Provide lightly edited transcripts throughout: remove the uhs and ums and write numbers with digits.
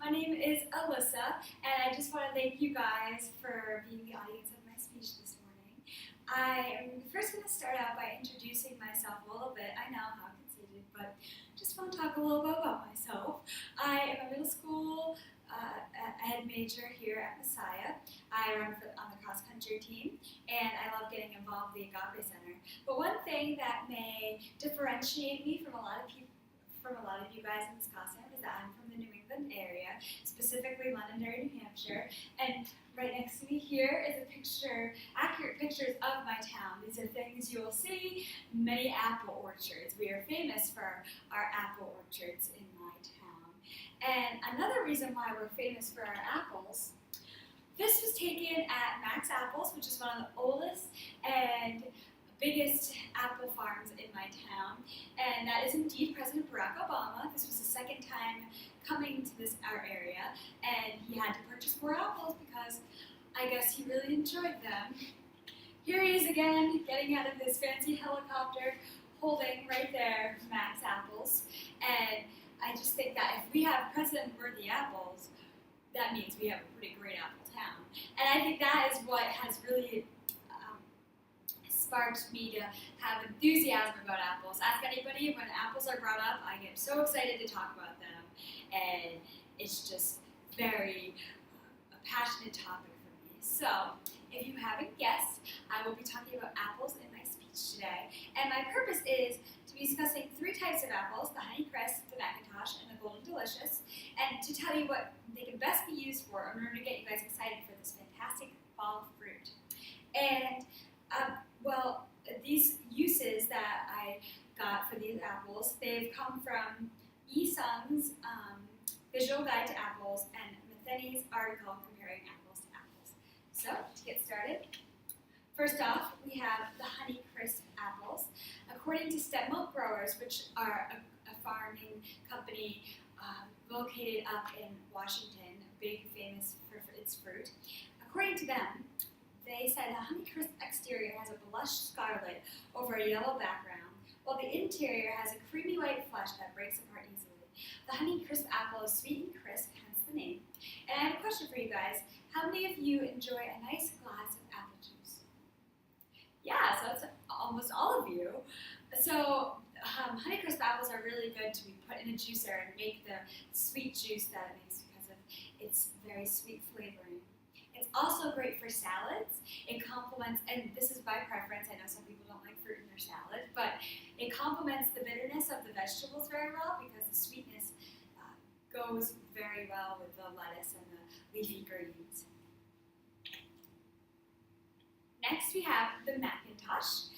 my name is Alyssa, and I just want to thank you guys for being the audience of my speech this morning. I am first going to start out by introducing myself a little bit. I know how conceited, but just want to talk a little bit about myself. I am a middle school ed major here at Messiah. I run on the cross-country team, and I love getting involved with the Agape Center. But one thing that may differentiate me from a lot of you guys in Wisconsin is that I'm from the New England area, specifically Londonderry, New Hampshire, and right next to me here is a picture, accurate pictures of my town. These are things you will see, many apple orchards. We are famous for our apple orchards in my town. And another reason why we're famous for our apples, this was taken at Max Apples, which is one of the oldest and biggest apple farms in my town, and that is indeed President Barack Obama. This was the second time coming to our area, and he had to purchase more apples because I guess he really enjoyed them. Here he is again, getting out of his fancy helicopter, holding right there Max Apples, and I just think that if we have president-worthy apples, that means we have a pretty great apple town. And I think that is what has really sparked me to have enthusiasm about apples. Ask anybody, when apples are brought up, I get so excited to talk about them, and it's just very a passionate topic for me. So, if you haven't guessed, I will be talking about apples in my speech today, and my purpose is to be discussing three types of apples: the Honeycrisp, the McIntosh, and the Golden Delicious, and to tell you what they can best be used for in order to get you guys excited for this fantastic fall fruit. And well, these uses that I got for these apples, they've come from Yi Sung's Visual Guide to Apples and Matheny's article comparing apples to apples. So, to get started, first off, we have the Honeycrisp apples. According to Stem Milk Growers, which are a farming company located up in Washington, big famous for its fruit, according to them, they said the Honeycrisp exterior has a blush scarlet over a yellow background, while the interior has a creamy white flesh that breaks apart easily. The Honeycrisp apple is sweet and crisp, hence the name. And I have a question for you guys. How many of you enjoy a nice glass of apple juice? Yeah, so it's almost all of you. So Honeycrisp apples are really good to be put in a juicer and make the sweet juice that it makes because of its very sweet flavoring. It's also great for salads. It complements, and this is by preference, I know some people don't like fruit in their salad, but it complements the bitterness of the vegetables very well because the sweetness goes very well with the lettuce and the leafy greens. Next we have the McIntosh.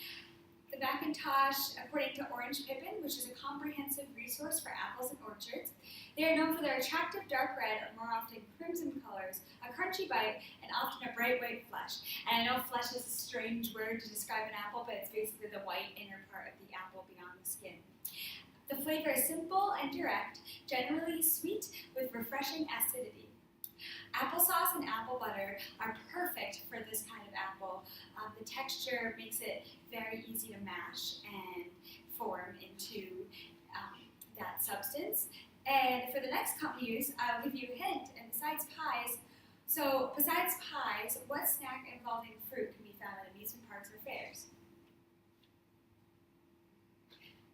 The McIntosh, according to Orange Pippin, which is a comprehensive resource for apples and orchards, they are known for their attractive dark red or more often crimson colors, a crunchy bite, and often a bright white flesh. And I know flesh is a strange word to describe an apple, but it's basically the white inner part of the apple beyond the skin. The flavor is simple and direct, generally sweet with refreshing acidity. Applesauce and apple butter are perfect for this kind of apple. The texture makes it very easy to mash and form into that substance. And for the next company use, I'll give you a hint. And besides pies, what snack involving fruit can be found at amusement parks or fairs?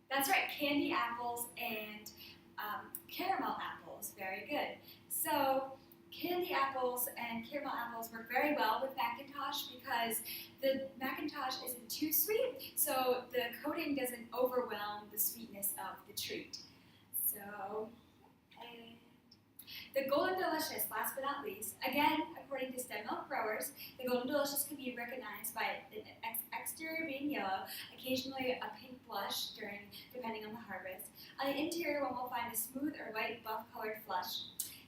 That's right, candy apples and caramel apples. Very good. So candy apples and caramel apples work very well with McIntosh because the McIntosh isn't too sweet, so the coating doesn't overwhelm the sweetness of the treat. So, and the Golden Delicious, last but not least, again, according to Stem Milk Growers, the Golden Delicious can be recognized by the exterior being yellow, occasionally a pink blush depending on the harvest. On the interior, one will find a smooth or white buff-colored flesh.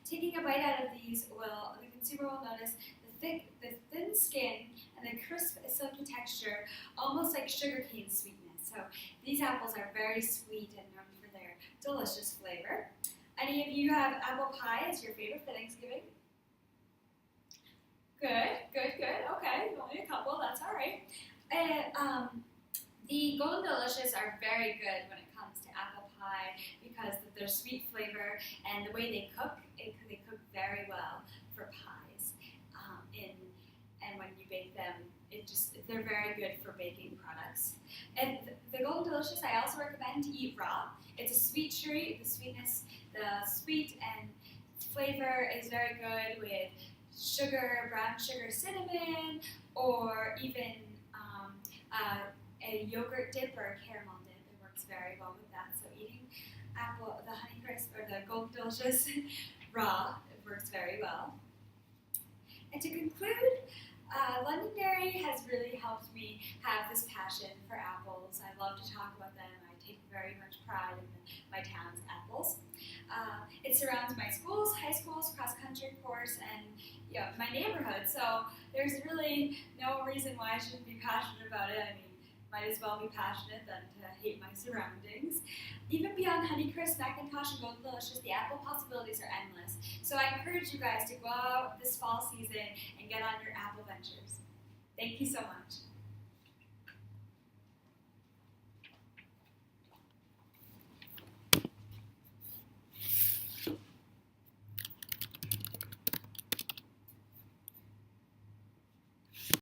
Taking a bite out of these, the consumer will notice the thin skin and the crisp, silky texture, almost like sugarcane sweetness. So these apples are very sweet and known for their delicious flavor. Any of you have apple pie as your favorite for Thanksgiving? Good. Okay, only a couple, that's all right. And the Golden Delicious are very good when it comes to apple pie because of their sweet flavor and the way they cook. They very well for pies. And when you bake them, they're very good for baking products. And the Golden Delicious, I also recommend to eat raw. It's a sweet treat. The sweet and flavor is very good with sugar, brown sugar, cinnamon, or even a yogurt dip or a caramel dip. It works very well with that. So eating the Honeycrisp or the Golden Delicious raw, it works very well. And to conclude, Londonderry has really helped me have this passion for apples. I love to talk about them. I take very much pride in my town's apples. It surrounds my schools, high schools, cross-country course, and my neighborhood. So there's really no reason why I shouldn't be passionate about it. I mean, might as well be passionate than to hate my surroundings. Even beyond Honeycrisp, Macintosh, and Golden Delicious, the apple possibilities are endless. So I encourage you guys to go out this fall season and get on your apple ventures. Thank you so much.